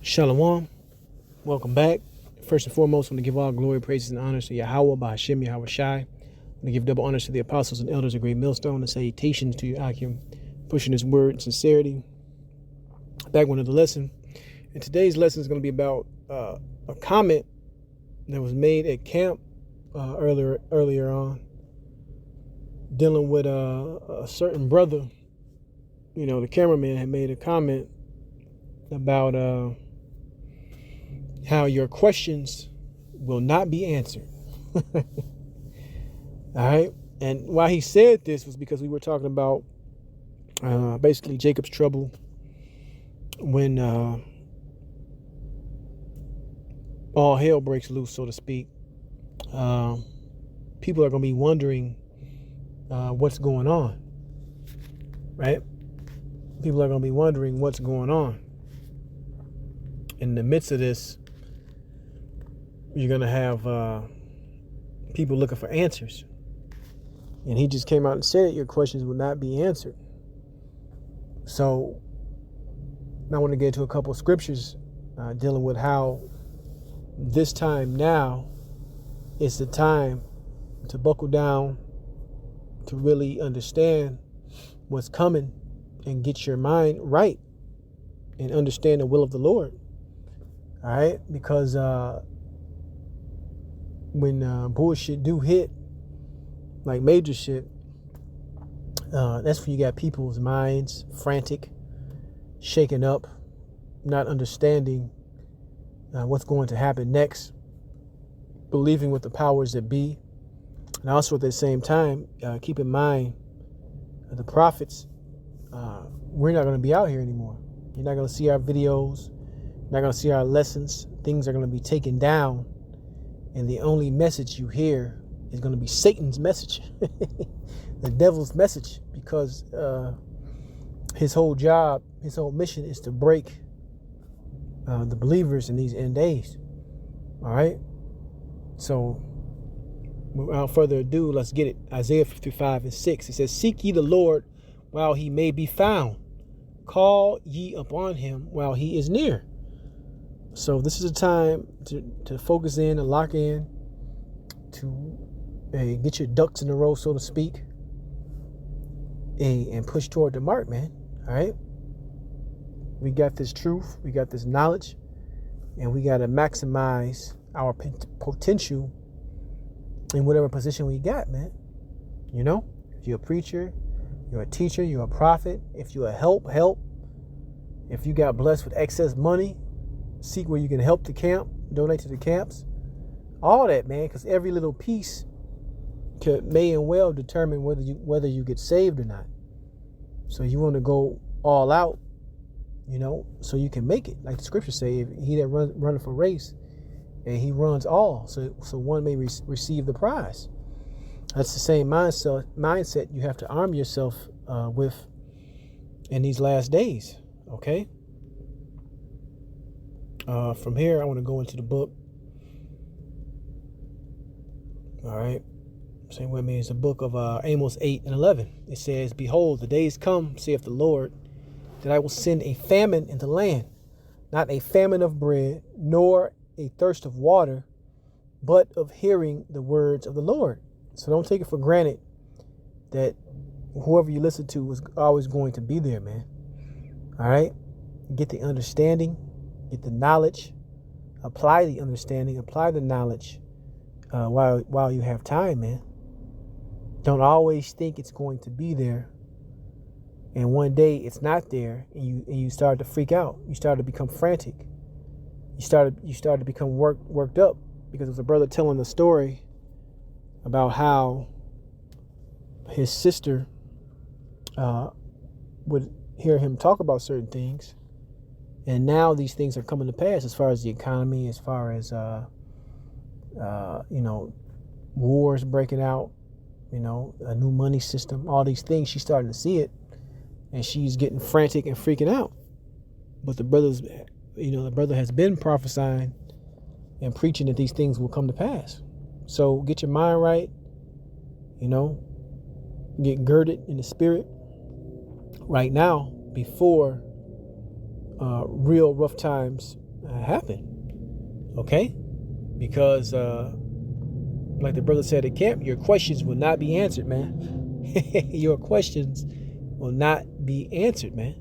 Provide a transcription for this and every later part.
Shalom. Welcome back. First and foremost, I want to give all glory, praises, and honors to Yahweh, Bahashem, Yahweh Shai. I want to give double honors to the apostles and elders of Great Millstone and salutations to Akim, pushing his word in sincerity. Back one of the lesson. And today's lesson is going to be about a comment that was made at camp earlier on, dealing with a certain brother. You know, the cameraman had made a comment about how your questions will not be answered. All right. And why he said this was because we were talking about basically Jacob's trouble when all hell breaks loose, so to speak. People are going to be wondering what's going on, right? People are going to be wondering what's going on. In the midst of this, you're going to have people looking for answers. And he just came out and said your questions will not be answered. So I want to get into a couple of scriptures dealing with how this time now is the time to buckle down, to really understand what's coming and get your mind right and understand the will of the Lord. All right? Because when bullshit do hit, like major shit, that's when you got people's minds frantic, shaken up, not understanding what's going to happen next, believing with the powers that be. And also at the same time, keep in mind the prophets, we're not going to be out here anymore. You're not going to see our videos, you're not going to see our lessons. Things are going to be taken down. And the only message you hear is going to be Satan's message, the devil's message, because his whole job, his whole mission is to break the believers in these end days. All right. So without further ado, let's get it. Isaiah 55:6. It says, "Seek ye the Lord while he may be found. Call ye upon him while he is near." So this is a time to focus in and lock in, to get your ducks in a row, so to speak, and push toward the mark, man. All right. We got this truth, we got this knowledge, and we got to maximize our potential in whatever position we got, man. You know, if you're a preacher, you're a teacher, you're a prophet, if you're a help. If you got blessed with excess money, seek where you can help the camp, donate to the camps, all that, man, because every little piece may and well determine whether you get saved or not. So you want to go all out, you know, so you can make it. Like the scriptures say, if he that runneth a race, and he runs all, so one may receive the prize. That's the same mindset you have to arm yourself with in these last days, okay? From here, I want to go into the book. All right. Same with me. It's the book of Amos 8:11. It says, "Behold, the days come, saith the Lord, that I will send a famine in the land, not a famine of bread, nor a thirst of water, but of hearing the words of the Lord." So don't take it for granted that whoever you listen to is always going to be there, man. All right. Get the understanding, get the knowledge, apply the understanding, apply the knowledge while you have time, man. Don't always think it's going to be there, and one day it's not there, and you start to freak out. You start to become frantic. You start to become worked up, because there's a brother telling a story about how his sister would hear him talk about certain things, and now these things are coming to pass as far as the economy, as far as wars breaking out, you know, a new money system, all these things. She's starting to see it, and she's getting frantic and freaking out. But the brother has been prophesying and preaching that these things will come to pass. So get your mind right, you know, get girded in the spirit right now before real rough times happen. Okay? Because, like the brother said at camp, your questions will not be answered, man. Your questions will not be answered, man.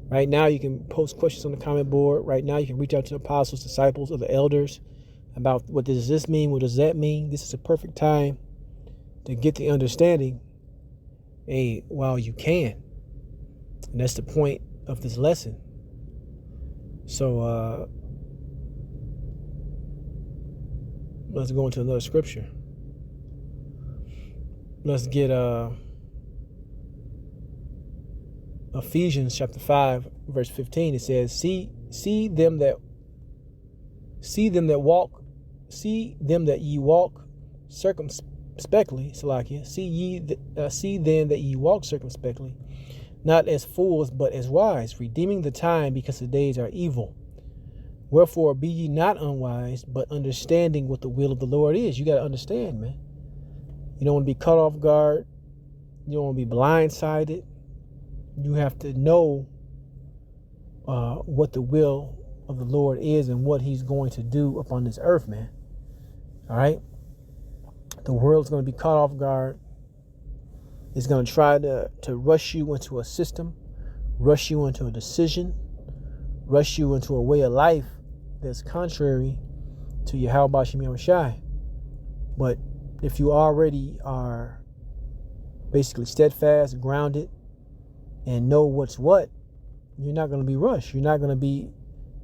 Right now, you can post questions on the comment board. Right now, you can reach out to the apostles, disciples, or the elders about what does this mean? What does that mean? This is a perfect time to get the understanding, while you can. And that's the point of this lesson. So, let's go into another scripture. Let's get Ephesians chapter 5, verse 15. It says, see them that ye walk circumspectly, Salakia. See then that ye walk circumspectly, not as fools, but as wise, redeeming the time, because the days are evil. Wherefore be ye not unwise, but understanding what the will of the Lord is. You got to understand, man. You don't want to be caught off guard. You don't want to be blindsided. You have to know what the will of the Lord is and what he's going to do upon this earth, man. All right? The world's going to be caught off guard. It's going to try to rush you into a system, rush you into a decision, rush you into a way of life that's contrary to Yahweh Shem Yahushai. But if you already are basically steadfast, grounded, and know what's what, you're not going to be rushed. You're not going to be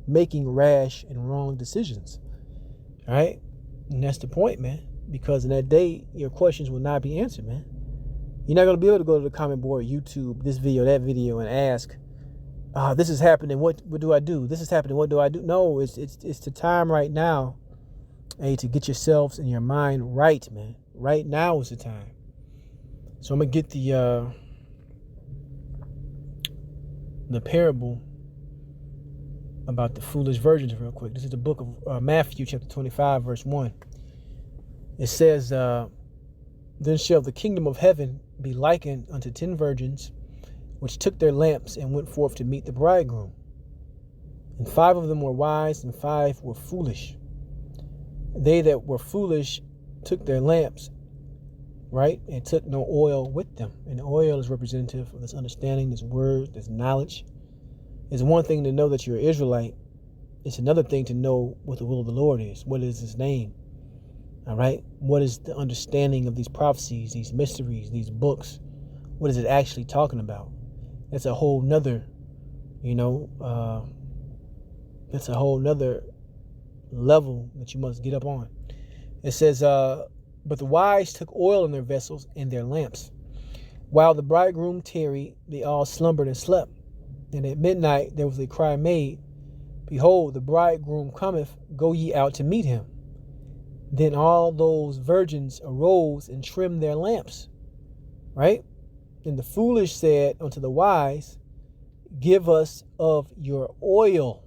making rash and wrong decisions. All right? And that's the point, man. Because in that day, your questions will not be answered, man. You're not going to be able to go to the comment board, YouTube, this video, that video, and ask, this is happening, what do I do? This is happening, what do I do? No, it's the time right now, to get yourselves and your mind right, man. Right now is the time. So I'm going to get the parable about the foolish virgins real quick. This is the book of Matthew chapter 25, verse 1. It says, then shall the kingdom of heaven be likened unto 10 virgins, which took their lamps and went forth to meet the bridegroom. And 5 of them were wise, and 5 were foolish. They that were foolish took their lamps, right, and took no oil with them. And the oil is representative of this understanding, this word, this knowledge. It's one thing to know that you're an Israelite. It's another thing to know what the will of the Lord is. What is his name? All right? What is the understanding of these prophecies, these mysteries, these books? What is it actually talking about? That's a whole nother, that's a whole nother level that you must get up on. It says, but the wise took oil in their vessels and their lamps. While the bridegroom tarried, they all slumbered and slept. And at midnight there was a cry made, Behold, the bridegroom cometh, go ye out to meet him. Then all those virgins arose and trimmed their lamps. Right? And the foolish said unto the wise, Give us of your oil,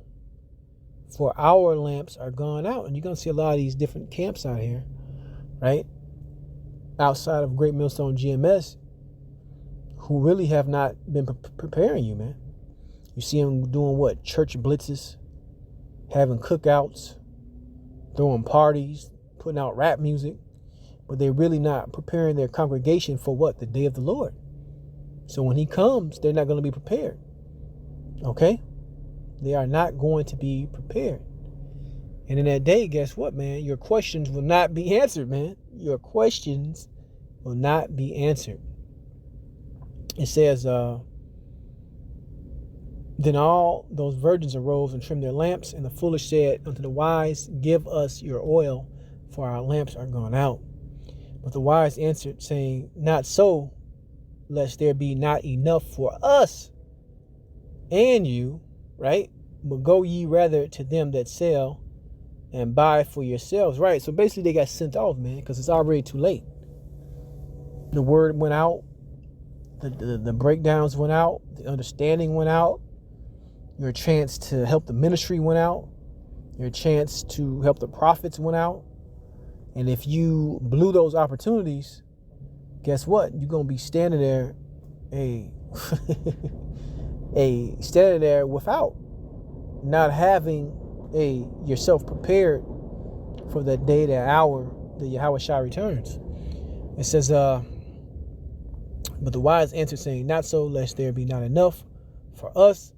for our lamps are gone out. And you're going to see a lot of these different camps out here, right? Outside of Great Millstone GMS, who really have not been preparing you, man. You see them doing what? Church blitzes, having cookouts, throwing parties, putting out rap music, but they're really not preparing their congregation for what? The day of the Lord. So when he comes, they're not going to be prepared. Okay? They are not going to be prepared. And in that day, guess what, man? Your questions will not be answered, man. Your questions will not be answered. It says, then all those virgins arose and trimmed their lamps, and the foolish said unto the wise, Give us your oil, for our lamps are gone out. But the wise answered, saying, Not so, lest there be not enough for us and you, right? But go ye rather to them that sell and buy for yourselves. Right, so basically they got sent off, man, because it's already too late. The word went out, the breakdowns went out, the understanding went out, your chance to help the ministry went out, your chance to help the prophets went out. And if you blew those opportunities, guess what? You're going to be standing there, standing there without, not having yourself prepared for that day, that hour that Yahweh Shai returns. It says, but the wise answered, saying, not so, lest there be not enough for us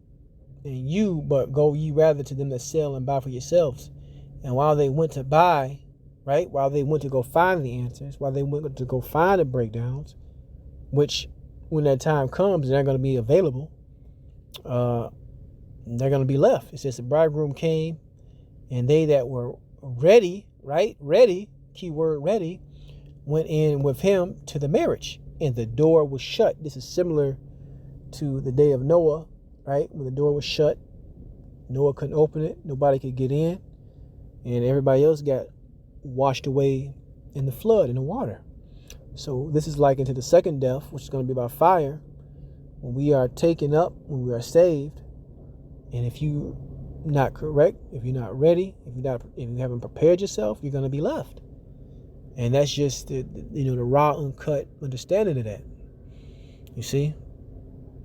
and you, but go ye rather to them that sell and buy for yourselves. And while they went to buy, right, while they went to go find the answers, while they went to go find the breakdowns, which when that time comes, they're going to be available, they're going to be left. It says the bridegroom came, and they that were ready, right, ready, keyword ready, went in with him to the marriage, and the door was shut. This is similar to the day of Noah, right? When the door was shut, Noah couldn't open it, nobody could get in, and everybody else got washed away in the flood, in the water. So this is likened to the second death, which is going to be by fire, when we are taken up, when we are saved. And if you not correct, if you're not ready, if you haven't prepared yourself, you're going to be left. And that's just the raw, uncut understanding of that. You see,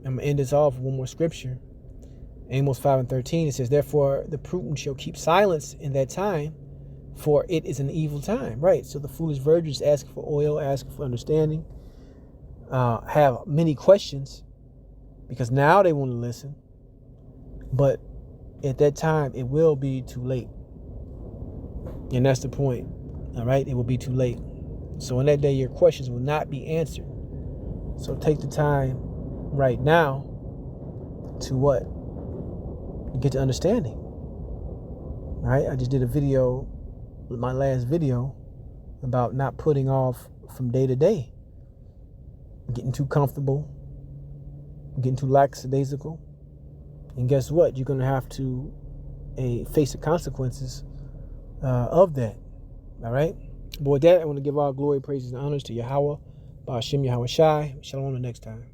I'm gonna end this off with one more scripture. Amos 5:13. It says, therefore the prudent shall keep silence in that time, for it is an evil time. Right. So the foolish virgins asking for oil, asking for understanding, have many questions, because now they want to listen. But at that time, it will be too late. And that's the point. All right. It will be too late. So in that day, your questions will not be answered. So take the time right now to what? Get to understanding. All right. I just did a video, my last video, about not putting off from day to day, getting too comfortable, getting too lackadaisical. And guess what? You're going to have to face the consequences of that. All right? But with that, I want to give all glory, praises, and honors to Yahweh, Ba'ashem Yahweh Shai. Shalom the next time.